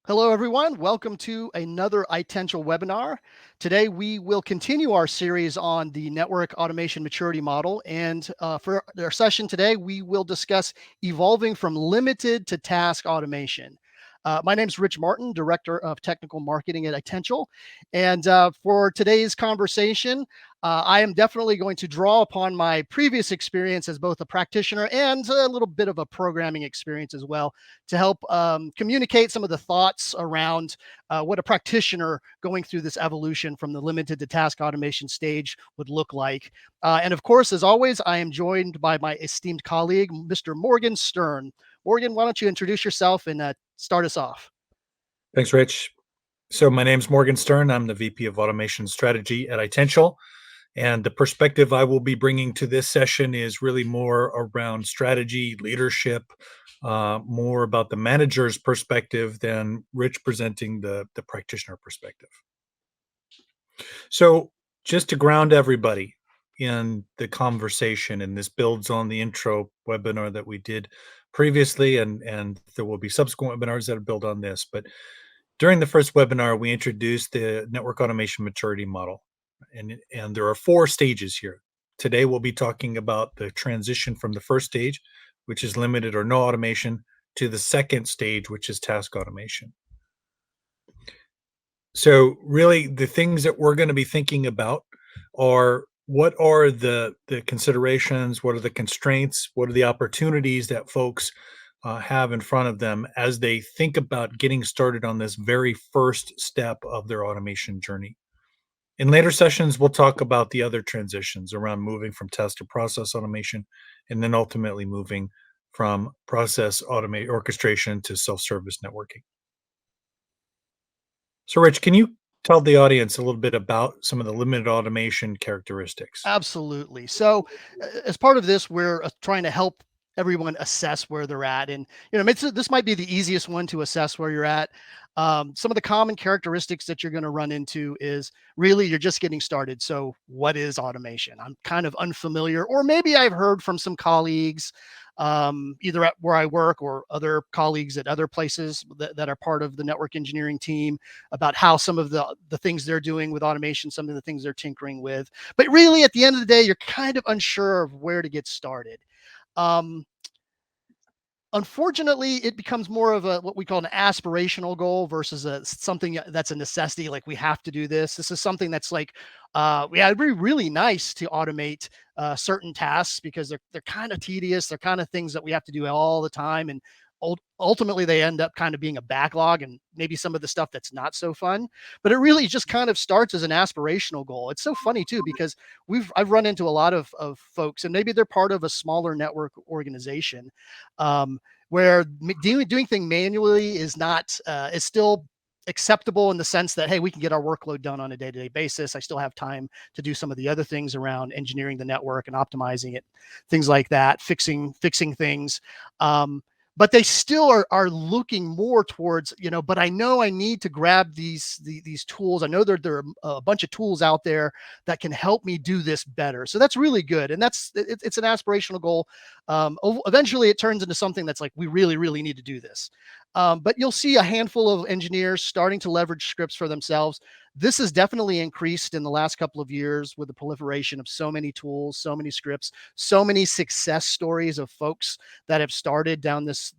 Hello, everyone. Welcome to another Itential webinar. Today, we will continue our series on the network automation maturity model. And for our session today, we will discuss evolving from limited to task automation. My name is Rich Martin, Director of Technical Marketing at Itential. And for today's conversation, I am definitely going to draw upon my previous experience as both a practitioner and a little bit of a programming experience as well to help communicate some of the thoughts around what a practitioner going through this evolution from the limited to task automation stage would look like. And of course, as always, I am joined by my esteemed colleague, Mr. Morgan Stern. Morgan, why don't you introduce yourself and start us off? Thanks, Rich. So my name's Morgan Stern. I'm the VP of Automation Strategy at Itential. And the perspective I will be bringing to this session is really more around strategy, leadership, more about the manager's perspective than Rich presenting the practitioner perspective. So just to ground everybody in the conversation, and this builds on the intro webinar that we did previously, and there will be subsequent webinars that build on this. But during the first webinar, we introduced the network automation maturity model, and there are 4 stages here. Today, we'll be talking about the transition from the first stage, which is limited or no automation, to the second stage, which is task automation. So really, the things that we're going to be thinking about are what are the considerations, what are the constraints, what are the opportunities that folks have in front of them as they think about getting started on this very first step of their automation journey. In later sessions, we'll talk about the other transitions around moving from test to process automation, and then ultimately moving from process orchestration to self-service networking. So, Rich, can you tell the audience a little bit about some of the limited automation characteristics? Absolutely. So, as part of this, we're trying to help everyone assess where they're at, and this might be the easiest one to assess where you're at. Some of the common characteristics that you're going to run into is really you're just getting started. So, what is automation? I'm kind of unfamiliar, or maybe I've heard from some colleagues, either at where I work or other colleagues at other places that are part of the network engineering team about how some of the things they're doing with automation, some of the things they're tinkering with. But really, at the end of the day, you're kind of unsure of where to get started. Um, Unfortunately, it becomes more of a what we call an aspirational goal versus something that's a necessity. Like we have to do this. This is something that's like, yeah, it'd be really nice to automate certain tasks because they're kind of tedious. They're kind of things that we have to do all the time, and ultimately they end up kind of being a backlog and maybe some of the stuff that's not so fun. But it really just kind of starts as an aspirational goal. It's so funny too because I've run into a lot of folks, and maybe they're part of a smaller network organization, where doing things manually is not is still acceptable in the sense that, hey, we can get our workload done on a day-to-day basis. I still have time to do some of the other things around engineering the network and optimizing it, things like that, fixing things. But they still are looking more towards, but I know I need to grab these tools. I know there are a bunch of tools out there that can help me do this better. So that's really good. And it's an aspirational goal. Eventually it turns into something that's like, we really, really need to do this. But you'll see a handful of engineers starting to leverage scripts for themselves. This has definitely increased in the last couple of years with the proliferation of so many tools, so many scripts, so many success stories of folks that have started down this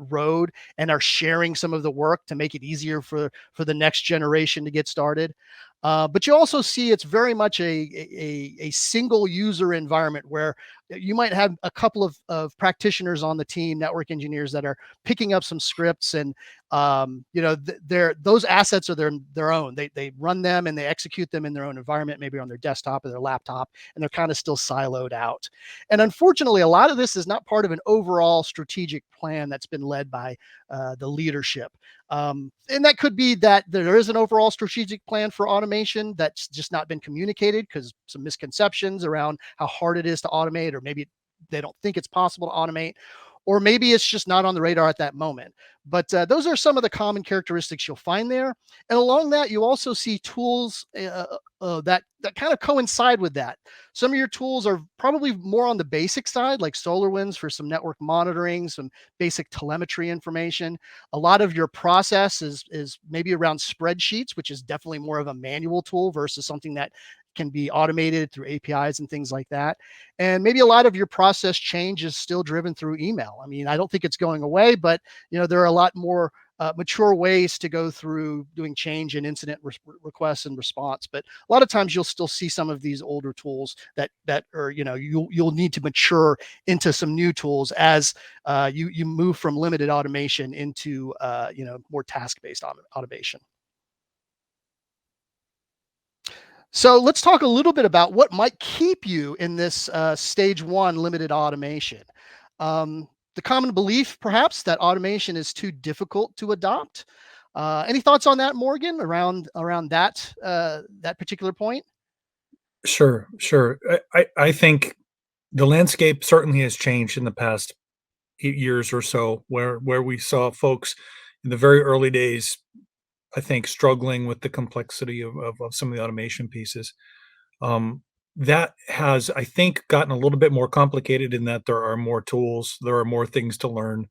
road and are sharing some of the work to make it easier for the next generation to get started. But you also see it's very much a single user environment where you might have a couple of practitioners on the team, network engineers that are picking up some scripts, and those assets are their own. They run them and they execute them in their own environment, maybe on their desktop or their laptop, and they're kind of still siloed out. And unfortunately, a lot of this is not part of an overall strategic plan that's been led by the leadership. And that could be that there is an overall strategic plan for automation that's just not been communicated because some misconceptions around how hard it is to automate, or maybe they don't think it's possible to automate. or maybe it's just not on the radar at that moment. But those are some of the common characteristics you'll find there. And along that, you also see tools that kind of coincide with that. Some of your tools are probably more on the basic side, like SolarWinds for some network monitoring, some basic telemetry information. A lot of your process is maybe around spreadsheets, which is definitely more of a manual tool versus something that can be automated through APIs and things like that. And maybe a lot of your process change is still driven through email. I mean, I don't think it's going away, but there are a lot more mature ways to go through doing change and incident requests and response. But a lot of times you'll still see some of these older tools that are you'll need to mature into some new tools as you move from limited automation into more task based automation. So let's talk a little bit about what might keep you in this stage one limited automation. The common belief, perhaps, that automation is too difficult to adopt. Any thoughts on that, Morgan, around that particular point? Sure, sure. I think the landscape certainly has changed in the past 8 years or so, where we saw folks in the very early days, I think, struggling with the complexity of some of the automation pieces. Um, that has, I think, gotten a little bit more complicated in that there are more tools, there are more things to learn,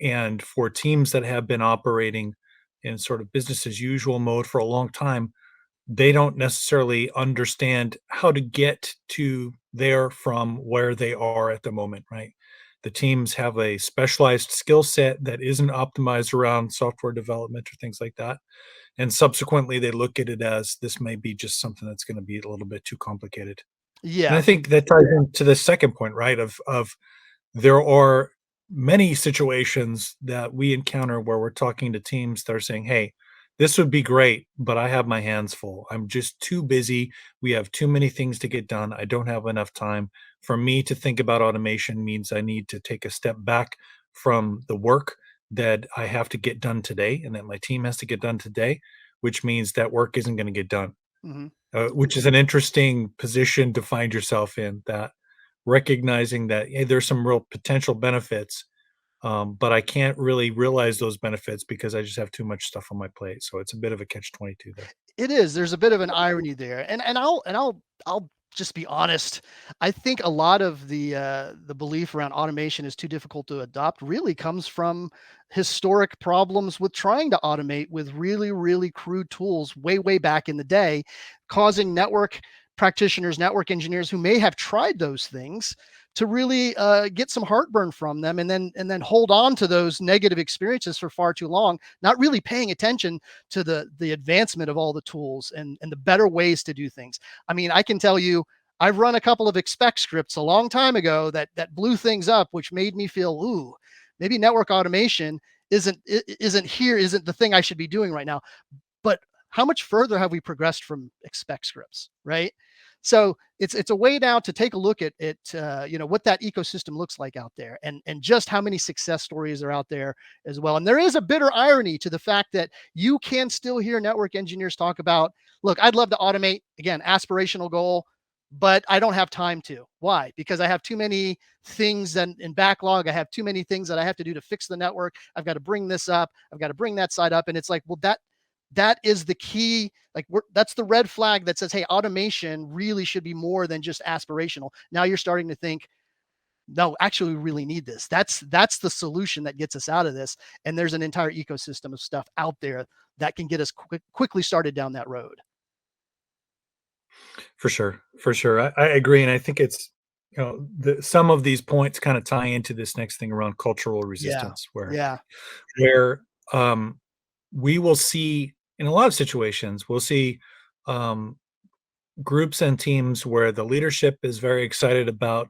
and for teams that have been operating in sort of business as usual mode for a long time, they don't necessarily understand how to get to there from where they are at the moment, right? The teams have a specialized skill set that isn't optimized around software development or things like that. And subsequently, they look at it as this may be just something that's going to be a little bit too complicated. And I Yeah. think that ties into the second point, right? Of there are many situations that we encounter where we're talking to teams that are saying, "Hey, this would be great, but I have my hands full. I'm just too busy. We have too many things to get done. I don't have enough time. For me to think about automation means I need to take a step back from the work that I have to get done today and that my team has to get done today, which means that work isn't going to get done." Mhm. Which is an interesting position to find yourself in, that recognizing that, hey, there's some real potential benefits, but I can't really realize those benefits because I just have too much stuff on my plate. So it's a bit of a catch 22 there. It is. There's a bit of an irony there, and I'll just be honest. I think a lot of the belief around automation is too difficult to adopt really comes from historic problems with trying to automate with really crude tools way back in the day, causing network practitioners, network engineers who may have tried those things to really get some heartburn from them, and then hold on to those negative experiences for far too long, not really paying attention to the advancement of all the tools and the better ways to do things. I mean, I can tell you, I've run a couple of expect scripts a long time ago that blew things up, which made me feel, ooh, maybe network automation isn't the thing I should be doing right now. But how much further have we progressed from expect scripts, right? So it's a way now to take a look at what that ecosystem looks like out there, and just how many success stories are out there as well. And there is a bitter irony to the fact that you can still hear network engineers talk about, look, I'd love to automate, again, aspirational goal, but I don't have time to. Why? Because I have too many things in backlog. I have too many things that I have to do to fix the network. I've got to bring this up. I've got to bring that side up. And it's like, well, that is the key. Like, that's the red flag that says, hey, automation really should be more than just aspirational. Now you're starting to think, no, actually, we really need this. That's the solution that gets us out of this. And there's an entire ecosystem of stuff out there that can get us quickly started down that road. For sure, for sure. I agree, and I think it's, some of these points kind of tie into this next thing around cultural Yeah. resistance, where Yeah. where um, we will see in a lot of situations we'll see um, groups and teams where the leadership is very excited about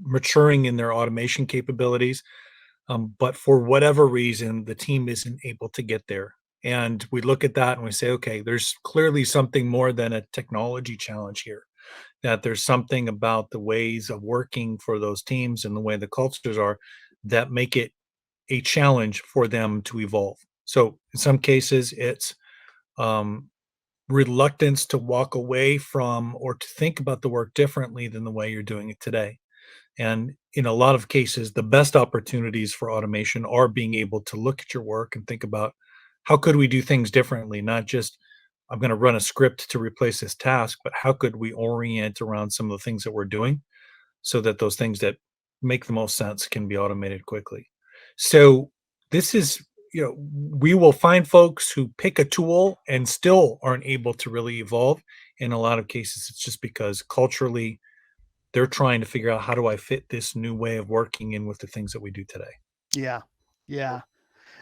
maturing in their automation capabilities, but for whatever reason, the team isn't able to get there. And we look at that and we say, okay, there's clearly something more than a technology challenge here. That there's something about the ways of working for those teams and the way the cultures are that make it a challenge for them to evolve. So in some cases, it's um, reluctance to walk away from or to think about the work differently than the way you're doing it today. And in a lot of cases, the best opportunities for automation are being able to look at your work and think about how could we do things differently, not just I'm going to run a script to replace this task, but how could we orient around some of the things that we're doing so that those things that make the most sense can be automated quickly. So this is, we will find folks who pick a tool and still aren't able to really evolve. In a lot of cases, it's just because culturally they're trying to figure out how do I fit this new way of working in with the things that we do today. Yeah. Yeah.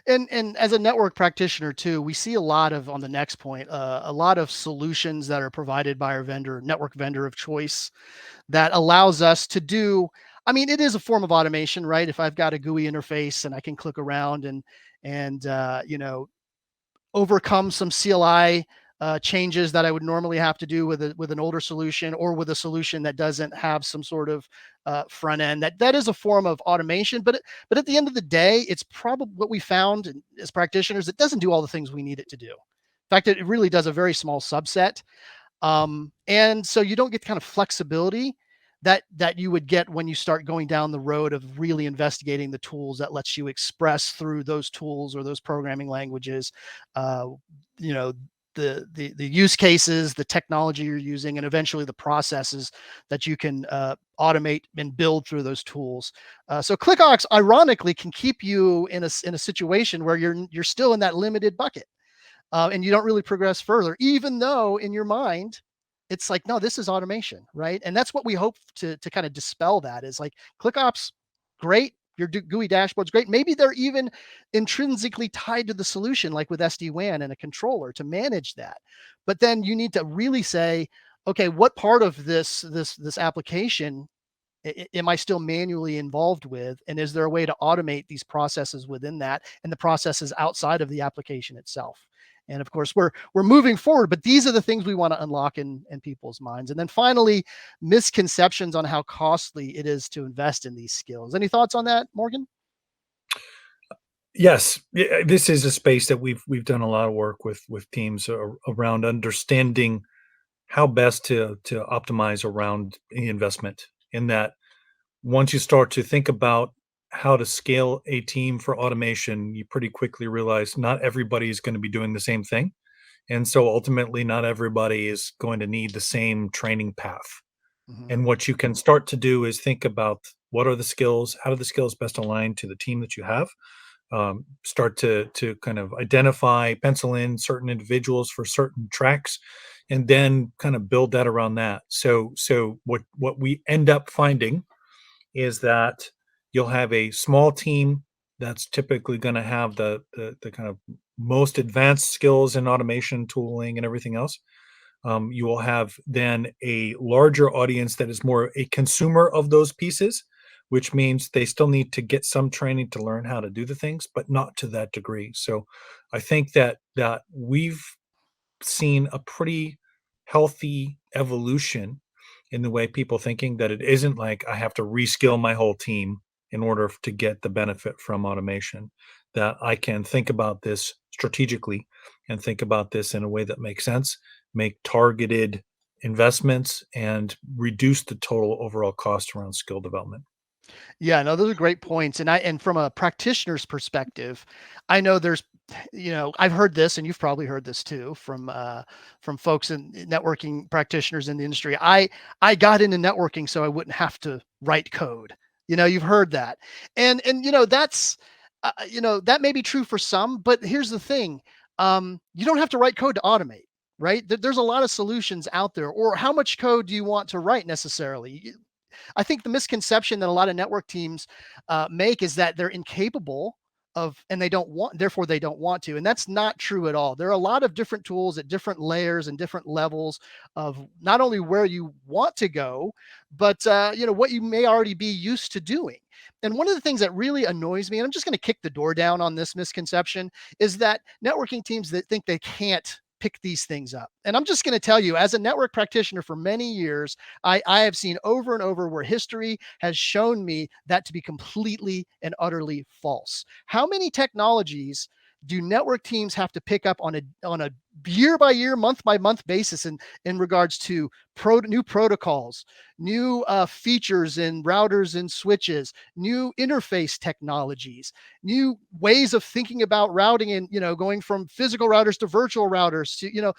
And as a network practitioner too, we see a lot of on the next point, a lot of solutions that are provided by our vendor, network vendor of choice that allows us to do. I mean, it is a form of automation, right? If I've got a GUI interface and I can click around and overcome some CLI changes that I would normally have to do with an older solution or with a solution that doesn't have some sort of front end. That is a form of automation, but at the end of the day, it's probably what we found as practitioners. It doesn't do all the things we need it to do. In fact, it really does a very small subset. And so you don't get the kind of flexibility that you would get when you start going down the road of really investigating the tools that lets you express through those tools or those programming languages, uh, you know, the use cases, the technology you're using, and eventually the processes that you can automate and build through those tools. So ClickOps, ironically, can keep you in a situation where you're still in that limited bucket, and you don't really progress further, even though in your mind, it's like, no, this is automation, right? And that's what we hope to kind of dispel. That is like ClickOps, great. Your GUI dashboard's great. Maybe they're even intrinsically tied to the solution, like with SD-WAN and a controller to manage that. But then you need to really say, okay, what part of this application am I still manually involved with? And is there a way to automate these processes within that and the processes outside of the application itself? And of course, we're moving forward, but these are the things we want to unlock in people's minds. And then finally, misconceptions on how costly it is to invest in these skills. Any thoughts on that, Morgan? Yes, this is a space that we've done a lot of work with teams around understanding how best to optimize around the investment. In that, once you start to think about how to scale a team for automation, you pretty quickly realize not everybody is going to be doing the same thing. And so ultimately, not everybody is going to need the same training path. Hmm. And what you can start to do is think about what are the skills, how do the skills best align to the team that you have. Start to kind of identify, pencil in certain individuals for certain tracks, and then kind of build that around that. So what we end up finding is that you'll have a small team that's typically going to have the kind of most advanced skills in automation tooling and everything else. You will have then a larger audience that is more a consumer of those pieces, which means they still need to get some training to learn how to do the things, but not to that degree. So I think that we've seen a pretty healthy evolution in the way people thinking that it isn't like I have to reskill my whole team in order to get the benefit from automation. That I can think about this strategically and think about this in a way that makes sense, make targeted investments, and reduce the total overall cost around skill development. Yeah, no, those are great points. And from a practitioner's perspective, I know there's, I've heard this, and you've probably heard this too from folks in networking practitioners in the industry. I got into networking so I wouldn't have to write code. You've heard that, and that's, that may be true for some, but here's the thing: you don't have to write code to automate. Right? There's a lot of solutions out there. Or how much code do you want to write necessarily? I think the misconception that a lot of network teams make is that they're incapable of, and they don't want, therefore they don't want to. And that's not true at all. There are a lot of different tools at different layers and different levels of not only where you want to go, but what you may already be used to doing. And one of the things that really annoys me, and I'm just going to kick the door down on this misconception, is that networking teams that think they can't pick these things up. And I'm just going to tell you, as a network practitioner for many years, I have seen over and over where history has shown me that to be completely and utterly false. How many technologies do network teams have to pick up on a year by year, month by month basis in regards to new protocols, new features in routers and switches, new interface technologies, new ways of thinking about routing, and going from physical routers to virtual routers to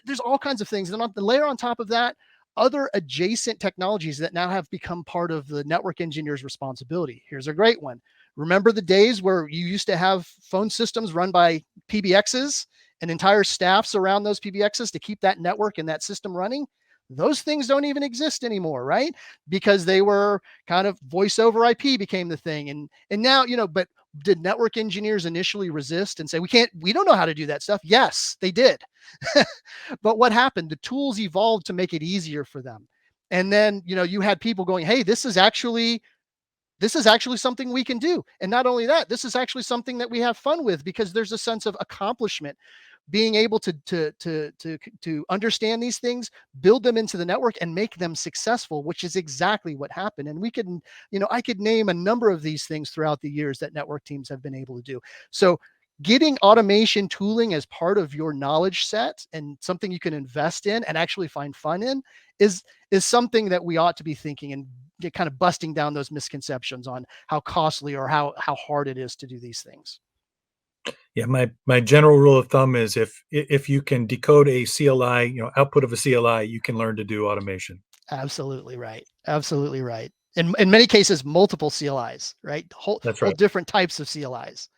there's all kinds of things. And on the layer on top of that, other adjacent technologies that now have become part of the network engineer's responsibility. Here's a great one. Remember the days where you used to have phone systems run by PBXs and entire staffs around those PBXs to keep that network and that system running? Those things don't even exist anymore, right? Because they were kind of voice over IP became the thing. And now, but did network engineers initially resist and say, we don't know how to do that stuff? Yes, they did. But what happened? The tools evolved to make it easier for them. And then, you had people going, hey, this is actually something we can do. And not only that, this is actually something that we have fun with, because there's a sense of accomplishment, being able to understand these things, build them into the network, and make them successful, which is exactly what happened. And I could name a number of these things throughout the years that network teams have been able to do. So getting automation tooling as part of your knowledge set and something you can invest in and actually find fun in is something that we ought to be thinking, and get kind of busting down those misconceptions on how costly or how hard it is to do these things. Yeah, my general rule of thumb is if you can decode a CLI, output of a CLI, you can learn to do automation. Absolutely right. Absolutely right. In many cases, multiple CLIs, right? That's Whole right. different types of CLIs.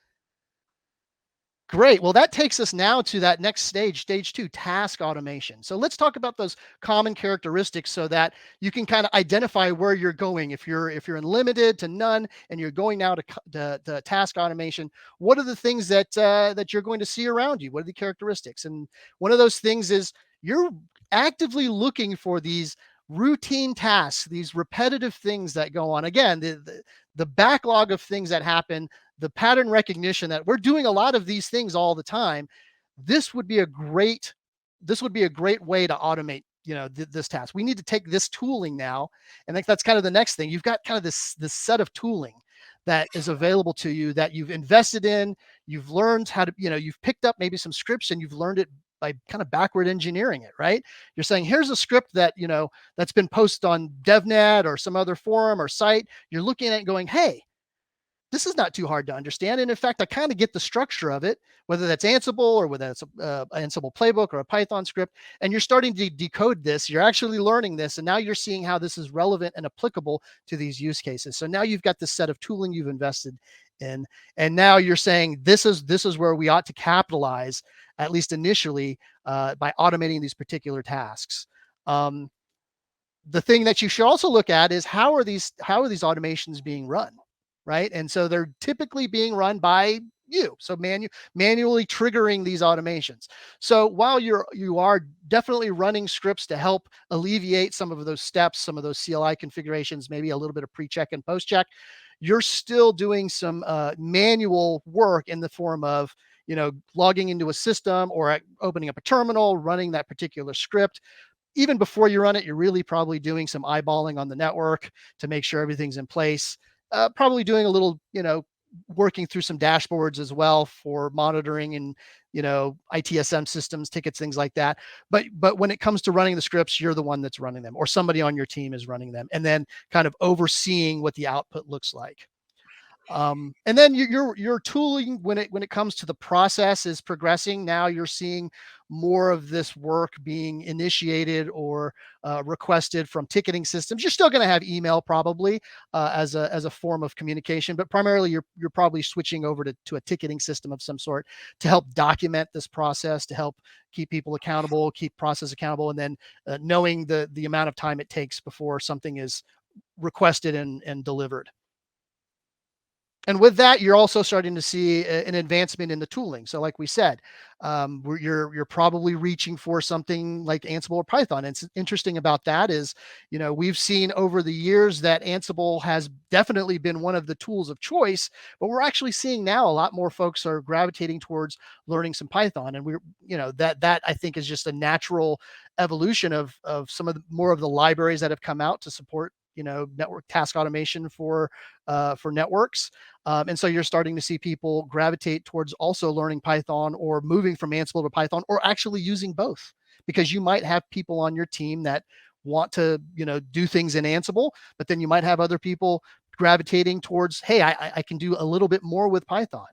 Great. Well, that takes us now to that next stage, stage two, task automation. So let's talk about those common characteristics so that you can kind of identify where you're going. If you're in limited to none and you're going now to task automation, what are the things that you're going to see around you? What are the characteristics? And one of those things is you're actively looking for these routine tasks, these repetitive things that go on. Again, the backlog of things that happen, the pattern recognition that we're doing a lot of these things all the time. This would be a great way to automate this task. We need to take this tooling now, and that's kind of the next thing. You've got kind of this set of tooling that is available to you that you've invested in. You've learned how to, you've picked up maybe some scripts and you've learned it by kind of backward engineering it, right? You're saying, here's a script that's been posted on DevNet or some other forum or site. You're looking at it going, hey, this is not too hard to understand. And in fact, I kind of get the structure of it, whether that's Ansible or whether it's a Ansible playbook or a Python script. And you're starting to decode this. You're actually learning this. And now you're seeing how this is relevant and applicable to these use cases. So now you've got this set of tooling you've invested in. And now you're saying this is where we ought to capitalize, at least initially, by automating these particular tasks. The thing that you should also look at is how are these automations being run, right? And so they're typically being run by you, so manually triggering these automations. So while you are definitely running scripts to help alleviate some of those steps, some of those CLI configurations, maybe a little bit of pre-check and post-check, you're still doing some manual work in the form of logging into a system or opening up a terminal, running that particular script. Even before you run it, you're really probably doing some eyeballing on the network to make sure everything's in place. Probably doing a little, working through some dashboards as well for monitoring and, ITSM systems, tickets, things like that. But when it comes to running the scripts, you're the one that's running them, or somebody on your team is running them, and then kind of overseeing what the output looks like. And then your tooling when it comes to the process is progressing. Now you're seeing more of this work being initiated or requested from ticketing systems. You're still going to have email probably as a form of communication, but primarily you're probably switching over to a ticketing system of some sort to help document this process, to help keep people accountable, keep process accountable, and then knowing the amount of time it takes before something is requested and delivered. And with that, you're also starting to see an advancement in the tooling. So, like we said, you're probably reaching for something like Ansible or Python. And it's interesting about that is, we've seen over the years that Ansible has definitely been one of the tools of choice, but we're actually seeing now a lot more folks are gravitating towards learning some Python, and that I think is just a natural evolution of some of more of the libraries that have come out to support network task automation for networks. And so you're starting to see people gravitate towards also learning Python or moving from Ansible to Python, or actually using both, because you might have people on your team that want to do things in Ansible, but then you might have other people gravitating towards, hey, I can do a little bit more with Python.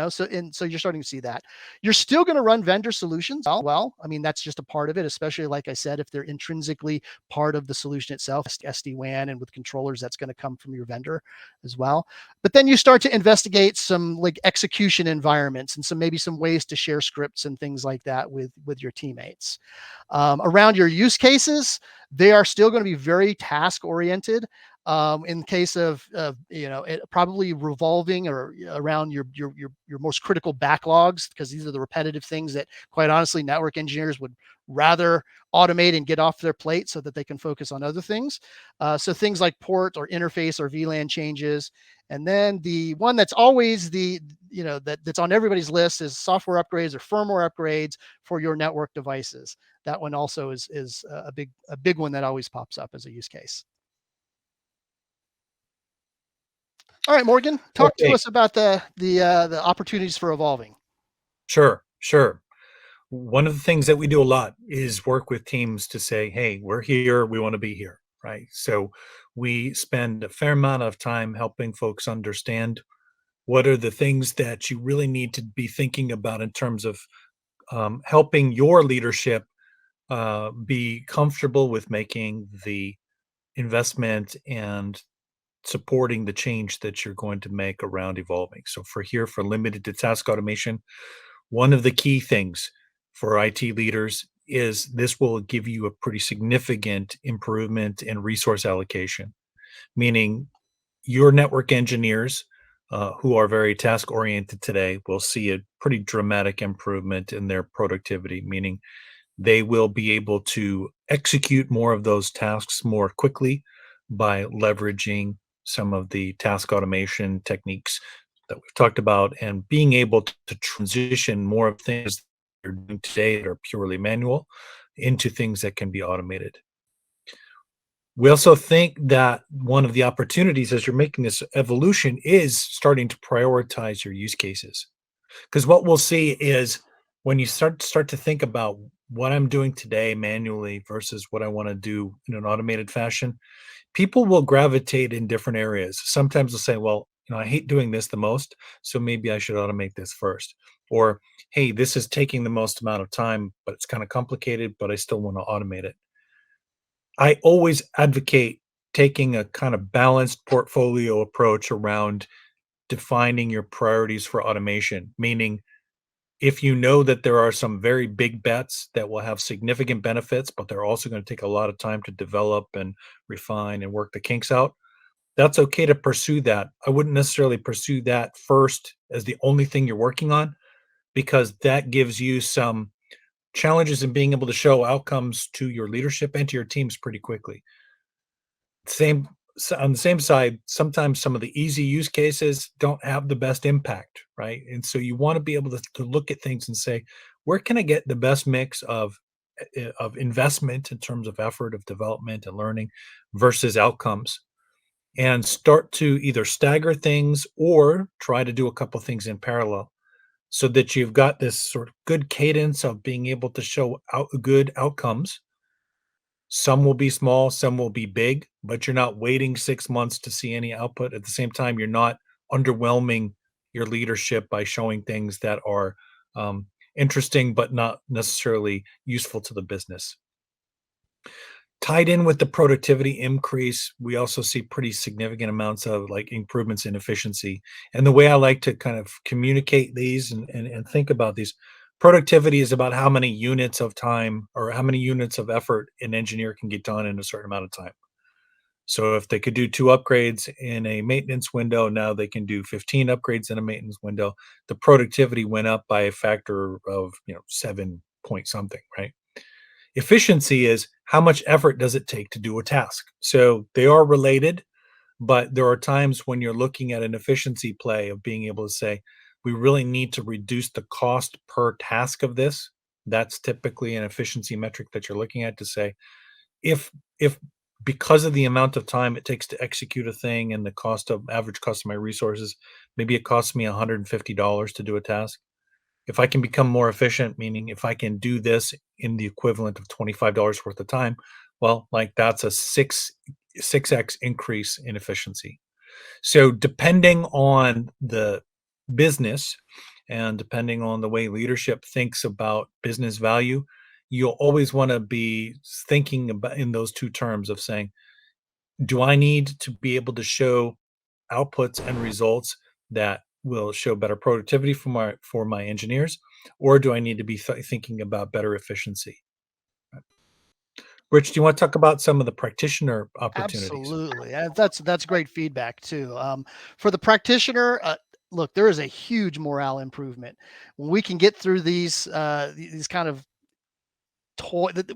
So you're starting to see that. You're still going to run vendor solutions. Well, I mean, that's just a part of it, especially like I said, if they're intrinsically part of the solution itself, SD-WAN, and with controllers, that's going to come from your vendor as well. But then you start to investigate some like execution environments and maybe some ways to share scripts and things like that with your teammates. Around your use cases, they are still going to be very task oriented. In case of probably revolving or around your most critical backlogs, because these are the repetitive things that, quite honestly, network engineers would rather automate and get off their plate so that they can focus on other things. So things like port or interface or VLAN changes. And then the one that's always that's on everybody's list is software upgrades or firmware upgrades for your network devices. That one also is a big one that always pops up as a use case. All right, Morgan, talk to Okay, us about the opportunities for evolving. sure, sure. One of the things that we do a lot is work with teams to say, hey, we're here, we want to be here, right? So we spend a fair amount of time helping folks understand what are the things that you really need to be thinking about in terms of helping your leadership be comfortable with making the investment and supporting the change that you're going to make around evolving. So for limited to task automation, one of the key things for IT leaders is this will give you a pretty significant improvement in resource allocation, meaning your network engineers who are very task oriented today will see a pretty dramatic improvement in their productivity, meaning they will be able to execute more of those tasks more quickly by leveraging some of the task automation techniques that we've talked about, and being able to transition more of things they're doing today that are purely manual into things that can be automated. We also think that one of the opportunities as you're making this evolution is starting to prioritize your use cases. Because what we'll see is when you start to think about what I'm doing today manually versus what I want to do in an automated fashion, people will gravitate in different areas. Sometimes they'll say, well, I hate doing this the most, so maybe I should automate this first. Or, hey, this is taking the most amount of time, but it's kind of complicated, but I still want to automate it. I always advocate taking a kind of balanced portfolio approach around defining your priorities for automation, meaning if you know that there are some very big bets that will have significant benefits, but they're also going to take a lot of time to develop and refine and work the kinks out, that's okay to pursue that. I wouldn't necessarily pursue that first as the only thing you're working on, because that gives you some challenges in being able to show outcomes to your leadership and to your teams pretty quickly. Same on the same side, sometimes some of the easy use cases don't have the best impact, right? And so you want to be able to look at things and say, where can I get the best mix of investment in terms of effort, of development and learning versus outcomes, and start to either stagger things or try to do a couple things in parallel so that you've got this sort of good cadence of being able to show out good outcomes. Some will be small, some will be big, but you're not waiting 6 months to see any output. At the same time, you're not underwhelming your leadership by showing things that are interesting, but not necessarily useful to the business. Tied in with the productivity increase, we also see pretty significant amounts of like improvements in efficiency. And the way I like to kind of communicate these and think about these, productivity is about how many units of time or how many units of effort an engineer can get done in a certain amount of time. So if they could do 2 upgrades in a maintenance window, now they can do 15 upgrades in a maintenance window. The productivity went up by a factor of 7 point something, right? Efficiency is how much effort does it take to do a task? So they are related, but there are times when you're looking at an efficiency play of being able to say, we really need to reduce the cost per task of this. That's typically an efficiency metric that you're looking at to say, if because of the amount of time it takes to execute a thing and the average cost of my resources, maybe it costs me $150 to do a task. If I can become more efficient, meaning if I can do this in the equivalent of $25 worth of time, well, like that's a 6x increase in efficiency. So depending on the business and depending on the way leadership thinks about business value, you'll always want to be thinking about in those two terms of saying, do I need to be able to show outputs and results that will show better productivity for my engineers, or do I need to be thinking about better efficiency? Rich, do you want to talk about some of the practitioner opportunities? Absolutely. That's great feedback too. For the practitioner, look, there is a huge morale improvement when we can get through these kind of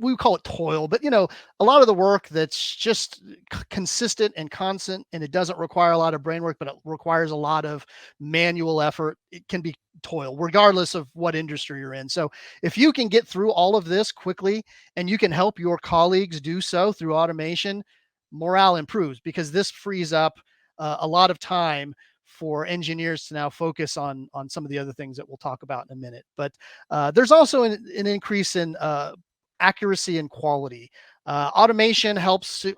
we call it toil, but a lot of the work that's just consistent and constant, and it doesn't require a lot of brain work, but it requires a lot of manual effort. It can be toil regardless of what industry you're in. So if you can get through all of this quickly and you can help your colleagues do so through automation, morale improves because this frees up a lot of time for engineers to now focus on some of the other things that we'll talk about in a minute. But there's also an increase in accuracy and quality. Automation helps to,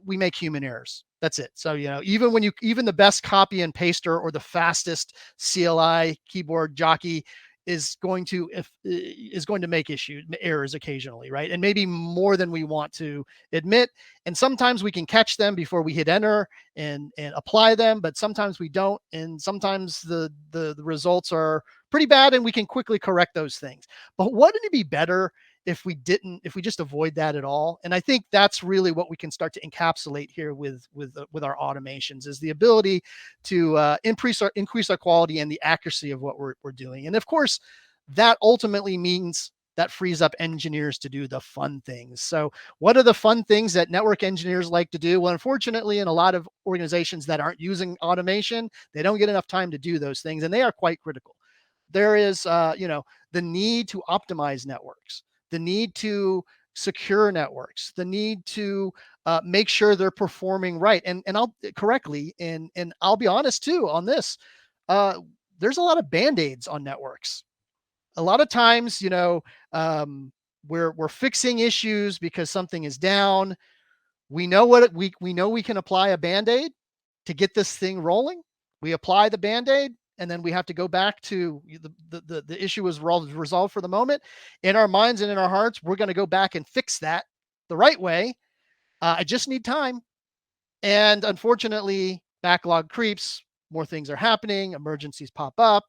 we make human errors. That's it. So, even the best copy and paster or the fastest CLI keyboard jockey is going to make errors occasionally, right? And maybe more than we want to admit. And sometimes we can catch them before we hit enter and apply them, but sometimes we don't. And sometimes the results are pretty bad and we can quickly correct those things. But wouldn't it be better if we just avoid that at all? And I think that's really what we can start to encapsulate here with our automations, is the ability to increase our quality and the accuracy of what we're doing. And of course, that ultimately means that frees up engineers to do the fun things. So what are the fun things that network engineers like to do? Well, unfortunately, in a lot of organizations that aren't using automation, they don't get enough time to do those things, and they are quite critical. There is, the need to optimize networks, the need to secure networks, the need to make sure they're performing right and I'll correctly. And I'll be honest too on this. Uh, there's a lot of band-aids on networks. A lot of times, we're fixing issues because something is down. We know we know we can apply a band-aid to get this thing rolling. We apply the band-aid and then we have to go back to the issue was resolved for the moment. In our minds and in our hearts, we're going to go back and fix that the right way. I just need time. And unfortunately, backlog creeps, more things are happening, emergencies pop up,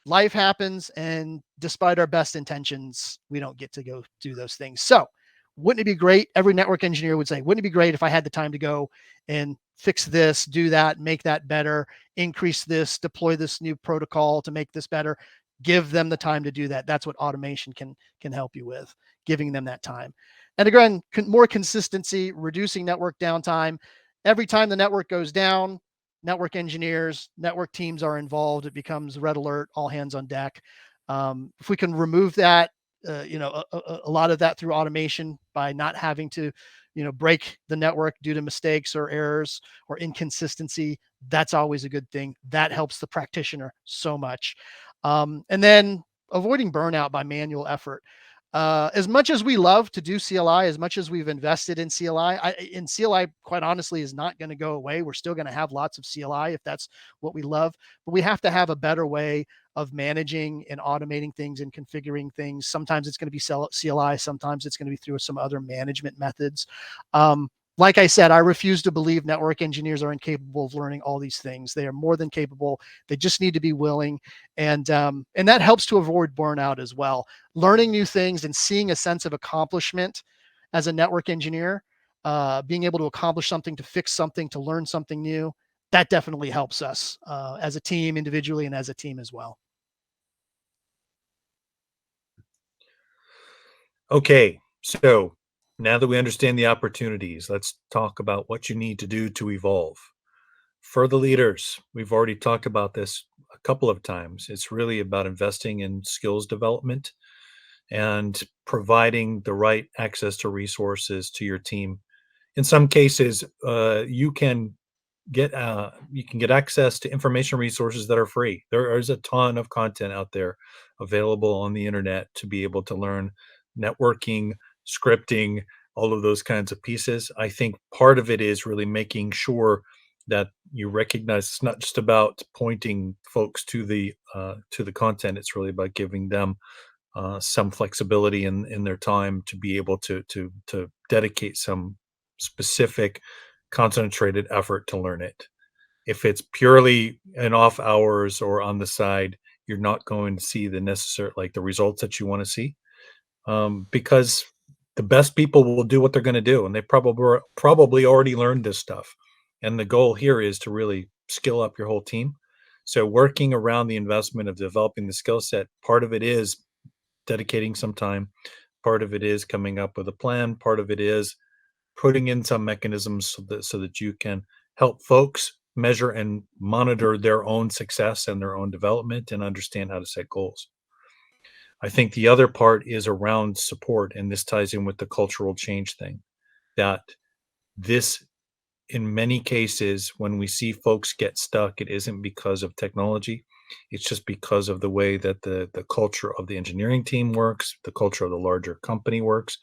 life happens, and despite our best intentions, we don't get to go do those things. So wouldn't it be great? Every network engineer would say, wouldn't it be great if I had the time to go and fix this, do that, make that better, increase this, deploy this new protocol to make this better? Give them the time to do that. That's what automation can help you with, giving them that time. And again, more consistency, reducing network downtime. Every time the network goes down, network engineers, network teams are involved. It becomes red alert, all hands on deck. If we can remove that, a lot of that through automation by not having to, break the network due to mistakes or errors or inconsistency, that's always a good thing. That helps the practitioner so much. And then avoiding burnout by manual effort. As much as we love to do CLI, as much as we've invested in CLI, quite honestly, is not going to go away. We're still going to have lots of CLI if that's what we love, but we have to have a better way of managing and automating things and configuring things. Sometimes it's going to be CLI, sometimes it's going to be through some other management methods. Like I said, I refuse to believe network engineers are incapable of learning all these things. They are more than capable. They just need to be willing, and that helps to avoid burnout as well. Learning new things and seeing a sense of accomplishment as a network engineer, being able to accomplish something, to fix something, to learn something new, that definitely helps us as a team, individually, and as a team as well. Okay, so now that we understand the opportunities, let's talk about what you need to do to evolve. For the leaders, we've already talked about this a couple of times. It's really about investing in skills development and providing the right access to resources to your team In some cases, you can get access to information resources that are free. There is a ton of content out there available on the internet to be able to learn networking, scripting, all of those kinds of pieces. I think part of it is really making sure that you recognize it's not just about pointing folks to the content. It's really about giving them some flexibility in their time to be able to dedicate some specific concentrated effort to learn it. If it's purely in off hours or on the side, you're not going to see the necessary like the results that you want to see, because the best people will do what they're going to do, and they probably already learned this stuff. And the goal here is to really skill up your whole team. So working around the investment of developing the skill set, part of it is dedicating some time. Part of it is coming up with a plan. Part of it is putting in some mechanisms so that you can help folks measure and monitor their own success and their own development and understand how to set goals. I think the other part is around support, and this ties in with the cultural change thing. That this, in many cases, when we see folks get stuck, it isn't because of technology. It's just because of the way that the culture of the engineering team works, the culture of the larger company works,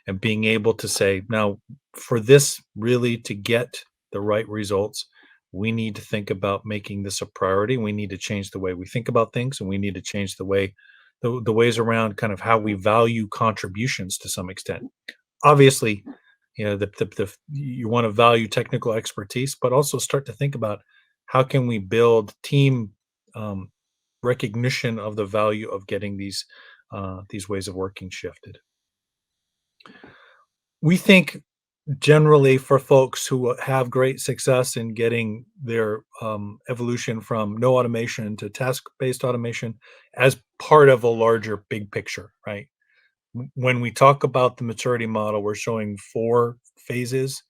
and being able to say, now, for this really to get the right results, we need to think about making this a priority. We need to change the way we think about things, and we need to change the ways around kind of how we value contributions to some extent. Obviously, you want to value technical expertise, but also start to think about how can we build team um, recognition of the value of getting these ways of working shifted. We think generally for folks who have great success in getting their evolution from no automation to task-based automation as part of a larger big picture, right? When we talk about the maturity model, we're showing 4 phases.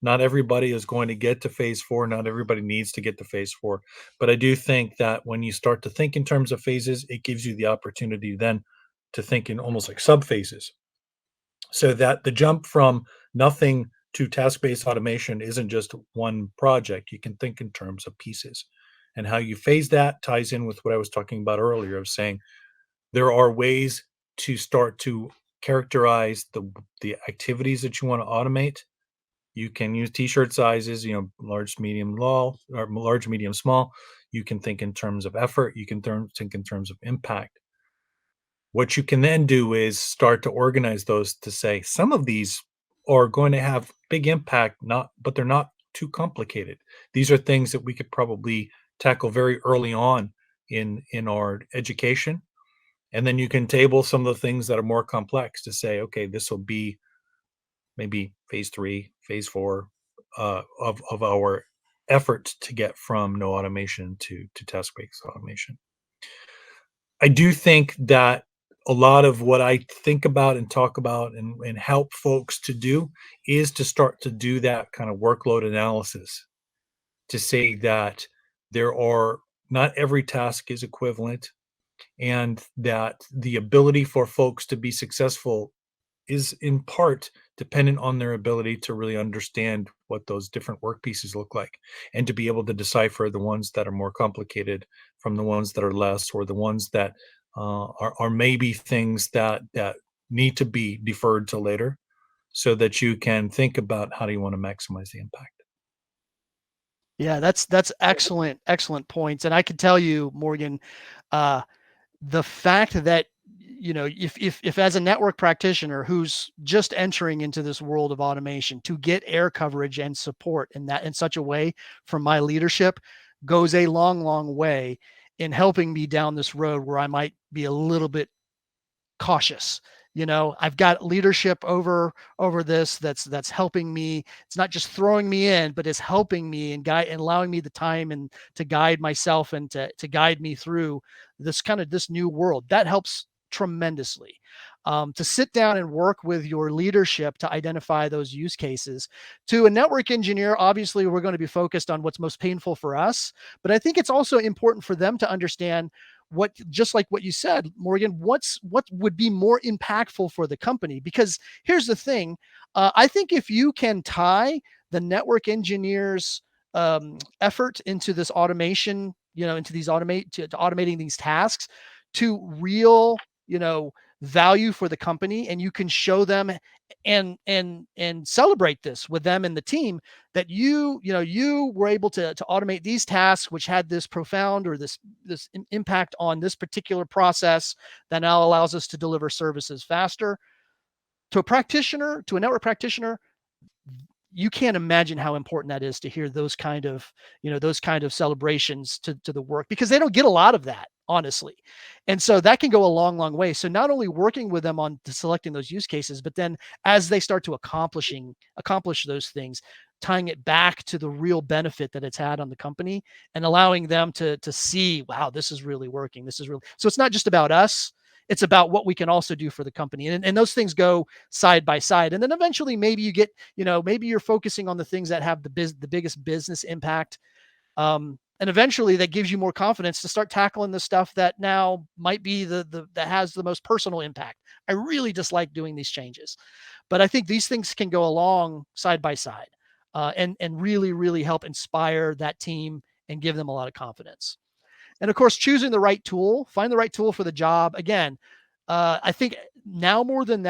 Not everybody is going to get to phase 4, not everybody needs to get to phase 4, but I do think that when you start to think in terms of phases, it gives you the opportunity then to think in almost like sub-phases, so that the jump from nothing to task-based automation isn't just one project. You can think in terms of pieces, and how you phase that ties in with what I was talking about earlier of saying there are ways to start to characterize the activities that you want to automate. You can use t-shirt sizes, large, medium, small, or large, medium, small. You can think in terms of effort. You can think in terms of impact. What you can then do is start to organize those to say some of these are going to have big impact, not but they're not too complicated. These are things that we could probably tackle very early on in our education, and then you can table some of the things that are more complex to say, okay, this will be maybe phase 3, phase 4 of our effort to get from no automation to task-based automation. I do think that a lot of what I think about and talk about and help folks to do is to start to do that kind of workload analysis to say that there are not every task is equivalent, and that the ability for folks to be successful is in part dependent on their ability to really understand what those different work pieces look like, and to be able to decipher the ones that are more complicated from the ones that are less, or the ones that are maybe things that need to be deferred to later, so that you can think about how do you want to maximize the impact. Yeah, that's excellent, excellent points. And I can tell you, Morgan, uh, the fact that if as a network practitioner who's just entering into this world of automation, to get air coverage and support in that in such a way from my leadership goes a long, long way in helping me down this road where I might be a little bit cautious. I've got leadership over this that's helping me. It's not just throwing me in, but it's helping me and guide and allowing me the time and to guide myself and to guide me through this new world. That helps tremendously. To sit down and work with your leadership to identify those use cases. To a network engineer, obviously we're going to be focused on what's most painful for us, but I think it's also important for them to understand what, just like what you said, Morgan, what would be more impactful for the company? Because here's the thing, I think if you can tie the network engineers effort into this automation, into these to automating these tasks to real, value for the company, and you can show them and celebrate this with them and the team, that you were able to automate these tasks which had this profound, or this impact on this particular process that now allows us to deliver services faster. To a practitioner, to a network practitioner, you can't imagine how important that is to hear those kind of celebrations to the work, because they don't get a lot of that, honestly. And so that can go a long, long way. So not only working with them on selecting those use cases, but then as they start to accomplish those things, tying it back to the real benefit that it's had on the company, and allowing them to see, wow, this is really working. This is really, so it's not just about us. It's about what we can also do for the company. And those things go side by side. And then eventually maybe you get, maybe you're focusing on the things that have the biggest business impact. And eventually that gives you more confidence to start tackling the stuff that now might be that has the most personal impact. I really dislike doing these changes, but I think these things can go along side by side, and really, really help inspire that team and give them a lot of confidence. And of course, choosing the right tool, find the right tool for the job. Again, I think now more than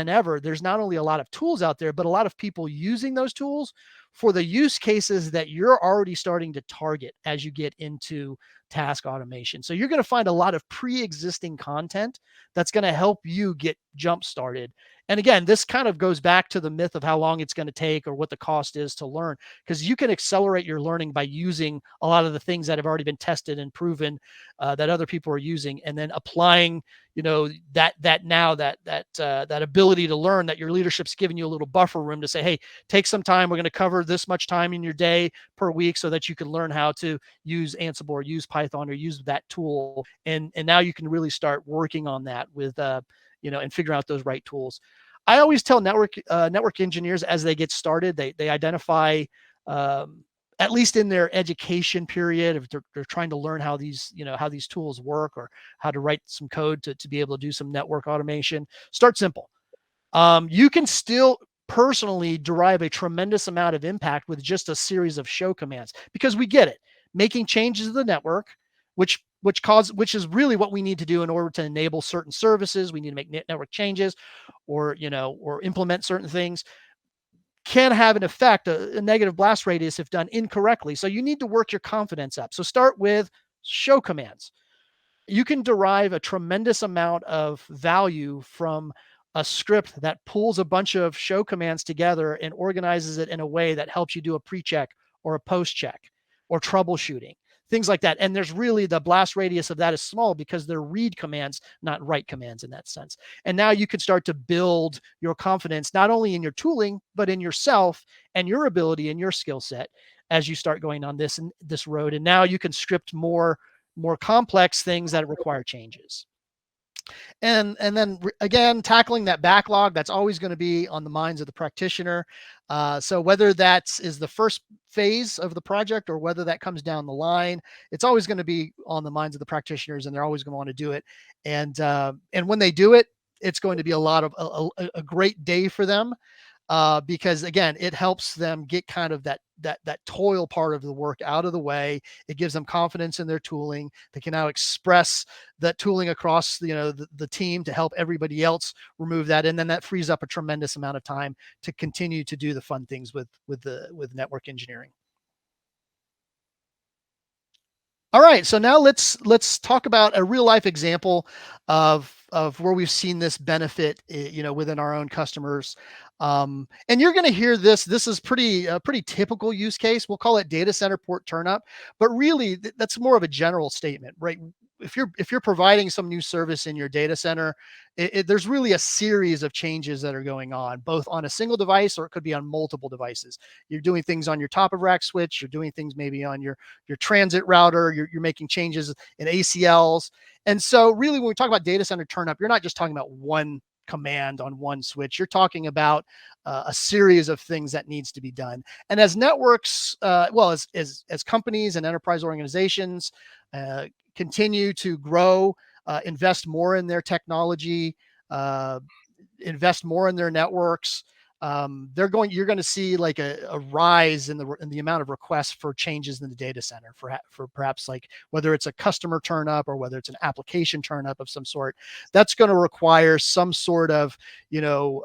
ever, there's not only a lot of tools out there, but a lot of people using those tools for the use cases that you're already starting to target as you get into task automation. So you're going to find a lot of pre-existing content that's going to help you get jump started. And again, this kind of goes back to the myth of how long it's going to take or what the cost is to learn, because you can accelerate your learning by using a lot of the things that have already been tested and proven, that other people are using, and then applying, that ability to learn, that your leadership's giving you a little buffer room to say, hey, take some time. We're going to cover this much time in your day per week so that you can learn how to use Ansible or use Python or use that tool. And now you can really start working on that with, and figure out those right tools. I always tell network engineers, as they get started, they identify, at least in their education period, if they're trying to learn how these tools work, or how to write some code to be able to do some network automation. Start simple. You can still personally derive a tremendous amount of impact with just a series of show commands, because we get it. Making changes to the network, which is really what we need to do in order to enable certain services. We need to make network changes, or implement certain things, can have an effect, a negative blast radius if done incorrectly. So you need to work your confidence up. So start with show commands. You can derive a tremendous amount of value from a script that pulls a bunch of show commands together and organizes it in a way that helps you do a pre-check or a post-check or troubleshooting, things like that. And there's really, the blast radius of that is small because they're read commands, not write commands in that sense. And now you can start to build your confidence, not only in your tooling, but in yourself and your ability and your skill set as you start going on this road. And now you can script more complex things that require changes. And then again, tackling that backlog, that's always going to be on the minds of the practitioner. So whether that is the first phase of the project or whether that comes down the line, it's always going to be on the minds of the practitioners, and they're always going to want to do it. And when they do it, it's going to be a great day for them, because again, it helps them get kind of that toil part of the work out of the way. It gives them confidence in their tooling. They can now express that tooling across the team to help everybody else remove that, and then that frees up a tremendous amount of time to continue to do the fun things with network engineering. All right, so now let's talk about a real life example of where we've seen this benefit, within our own customers. And you're going to hear this. This is pretty typical use case. We'll call it data center port turnup, but really that's more of a general statement, right? If you're providing some new service in your data center, there's really a series of changes that are going on, both on a single device, or it could be on multiple devices. You're doing things on your top of rack switch. You're doing things maybe on your transit router. You're making changes in ACLs. And so really, when we talk about data center turnup, you're not just talking about one command on one switch. You're talking about a series of things that needs to be done. And as networks, as companies and enterprise organizations continue to grow, invest more in their technology, uh, invest more in their networks, you're going to see like a rise in the amount of requests for changes in the data center for perhaps like whether it's a customer turn up or whether it's an application turn up of some sort. That's going to require some sort of, you know,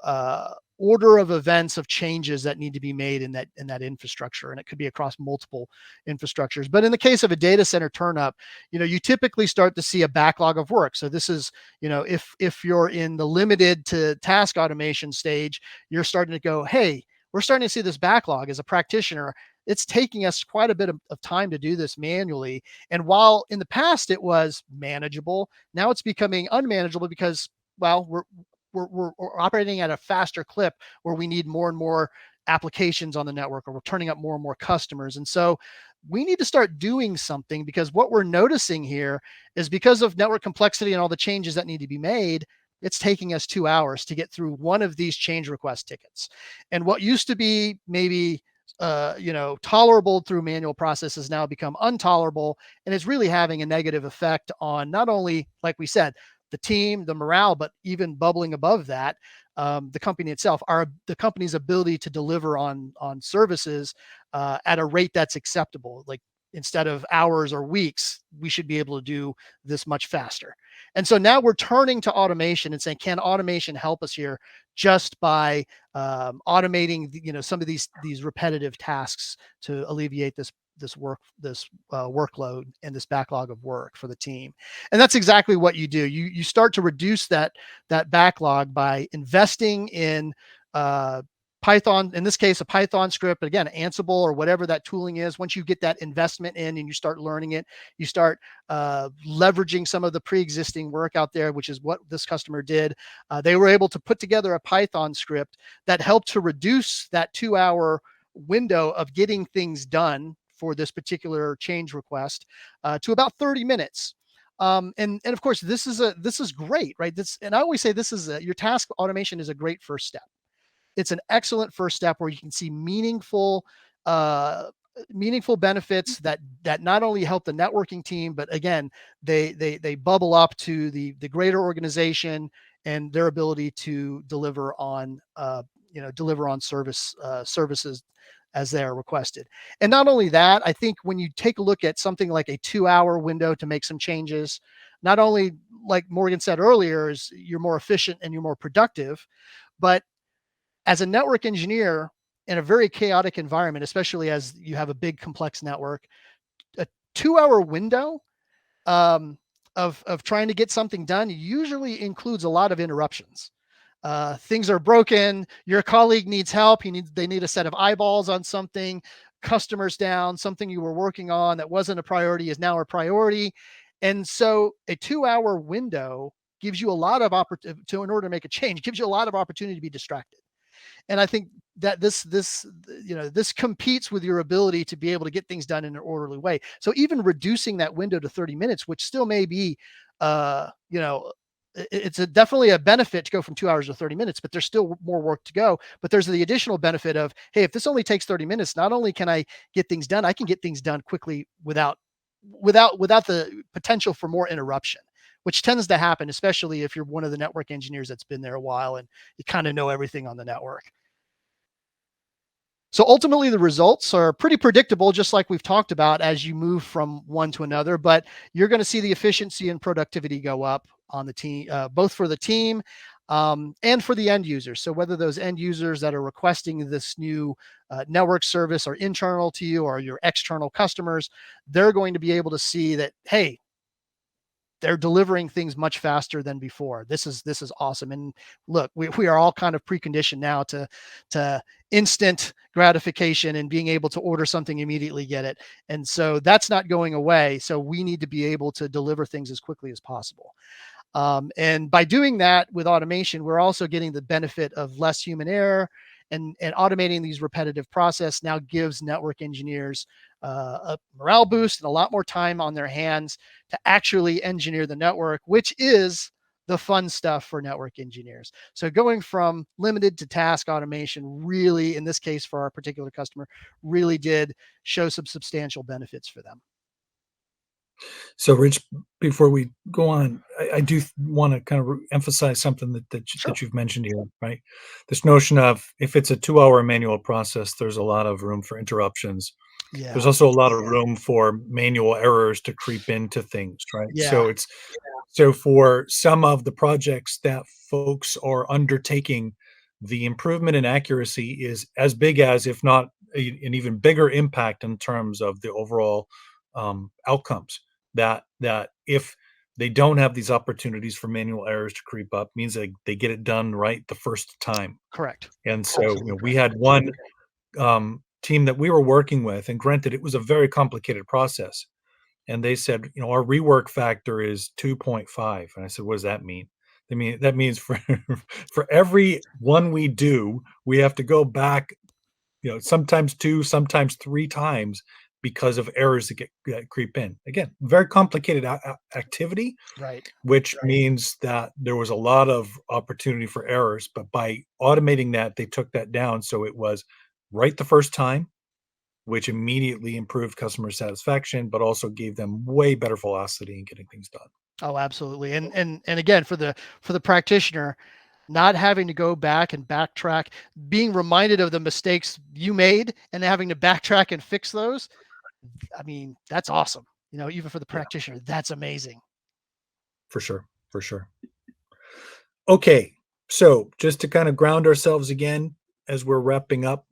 order of events of changes that need to be made in that infrastructure, and it could be across multiple infrastructures. But in the case of a data center turn up, you know, you typically start to see a backlog of work. So this is, you know, if you're in the limited to task automation stage, you're starting to go, hey, we're starting to see this backlog. As a practitioner, it's taking us quite a bit of time to do this manually. And while in the past it was manageable, now it's becoming unmanageable because, well, we're operating at a faster clip where we need more and more applications on the network, or we're turning up more and more customers. And so we need to start doing something, because what we're noticing here is because of network complexity and all the changes that need to be made, it's taking us 2 hours to get through one of these change request tickets. And what used to be maybe you know, tolerable through manual processes now become intolerable, and it's really having a negative effect on not only, like we said, the team, the morale, but even bubbling above that, the company itself, the company's ability to deliver on services at a rate that's acceptable. Like instead of hours or weeks, we should be able to do this much faster. And so now we're turning to automation and saying, can automation help us here just by automating, you know, some of these repetitive tasks to alleviate this workload and this backlog of work for the team. And that's exactly what you do. You start to reduce that backlog by investing in Python, in this case, a Python script, but again, Ansible or whatever that tooling is. Once you get that investment in and you start learning it, you start leveraging some of the pre-existing work out there, which is what this customer did. They were able to put together a Python script that helped to reduce that 2 hour window of getting things done for this particular change request to about 30 minutes. And of course, this is great, right? And I always say this is your task automation is a great first step. It's an excellent first step where you can see uh, meaningful benefits that not only help the networking team, but again, they bubble up to the greater organization and their ability to deliver on deliver on services as they are requested. And not only that, I think when you take a look at something like a 2 hour window to make some changes, not only, like Morgan said earlier, is you're more efficient and you're more productive, but as a network engineer in a very chaotic environment, especially as you have a big complex network, a 2 hour window of trying to get something done usually includes a lot of interruptions. Things are broken. Your colleague needs help. They need a set of eyeballs on something. Customers down. Something you were working on that wasn't a priority is now a priority. And so a 2 hour window gives you a lot of opportunity to, in order to make a change, gives you a lot of opportunity to be distracted. And I think that this competes with your ability to be able to get things done in an orderly way. So even reducing that window to 30 minutes, which still may be, you know, definitely a benefit to go from 2 hours to 30 minutes, but there's still more work to go. But there's the additional benefit of, hey, if this only takes 30 minutes, not only can I get things done, I can get things done quickly without the potential for more interruption, which tends to happen, especially if you're one of the network engineers that's been there a while and you kind of know everything on the network. So ultimately, the results are pretty predictable, just like we've talked about as you move from one to another. But you're going to see the efficiency and productivity go up on the team, both for the team and for the end users. So whether those end users that are requesting this new network service are internal to you or your external customers, they're going to be able to see that, hey, they're delivering things much faster than before. This is awesome. And look, we are all kind of preconditioned now to instant gratification and being able to order something immediately, get it. And so that's not going away. So we need to be able to deliver things as quickly as possible. And by doing that with automation, we're also getting the benefit of less human error, and automating these repetitive process now gives network engineers a morale boost and a lot more time on their hands to actually engineer the network, which is the fun stuff for network engineers. So going from limited to task automation really, in this case for our particular customer, really did show some substantial benefits for them. So, Rich, before we go on, I do want to kind of emphasize something Sure. that you've mentioned here, right? This notion of if it's a 2-hour manual process, there's a lot of room for interruptions. There's Yeah. also a lot of room for manual errors to creep into things, right? Yeah. So for some of the projects that folks are undertaking, the improvement in accuracy is as big as, if not an even bigger impact in terms of the overall outcomes. That if they don't have these opportunities for manual errors to creep up, means they get it done right the first time. Correct. And so, Absolutely we correct. had one team that we were working with, and granted, it was a very complicated process. And they said, our rework factor is 2.5. And I said, what does that mean? That means for for every one we do, we have to go back, sometimes two, sometimes three times because of errors that creep in. Again, very complicated activity, Right. which means that there was a lot of opportunity for errors. But by automating that, they took that down. So it was right the first time, which immediately improved customer satisfaction, but also gave them way better velocity in getting things done. Oh, absolutely. And again, for the practitioner, not having to go back and backtrack, being reminded of the mistakes you made and having to backtrack and fix those. I mean, that's awesome. Even for the Yeah, practitioner, that's amazing. for sure. For sure. Okay. So just to kind of ground ourselves again as we're wrapping up,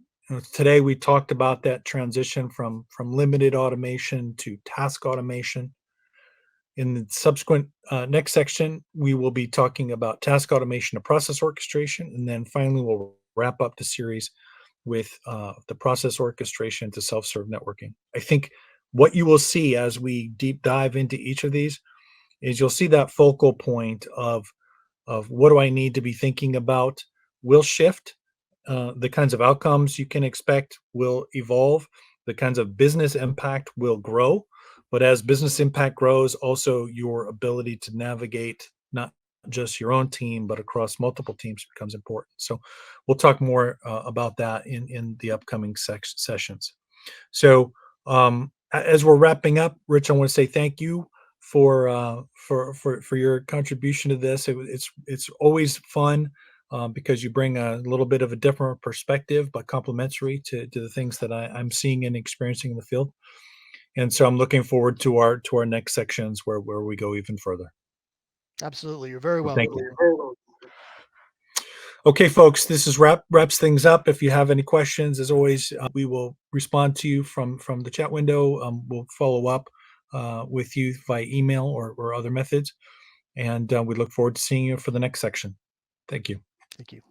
today we talked about that transition from limited automation to task automation. In the subsequent next section, we will be talking about task automation to process orchestration, and then finally we'll wrap up the series with the process orchestration to self-serve networking. I think what you will see as we deep dive into each of these is you'll see that focal point of what do I need to be thinking about will shift. The kinds of outcomes you can expect will evolve. The kinds of business impact will grow. But as business impact grows, also your ability to navigate not just your own team, but across multiple teams becomes important. So we'll talk more about that in the upcoming sessions. So, as we're wrapping up, Rich, I want to say thank you for your contribution to this. It's always fun because you bring a little bit of a different perspective, but complementary to the things that I'm seeing and experiencing in the field. And so I'm looking forward to our next sections where we go even further. Absolutely. You're very So thank welcome. you. Okay, folks, this is wraps things up. If you have any questions, as always, we will respond to you from the chat window. We'll follow up with you via email or other methods, and we look forward to seeing you for the next section. Thank you. Thank you.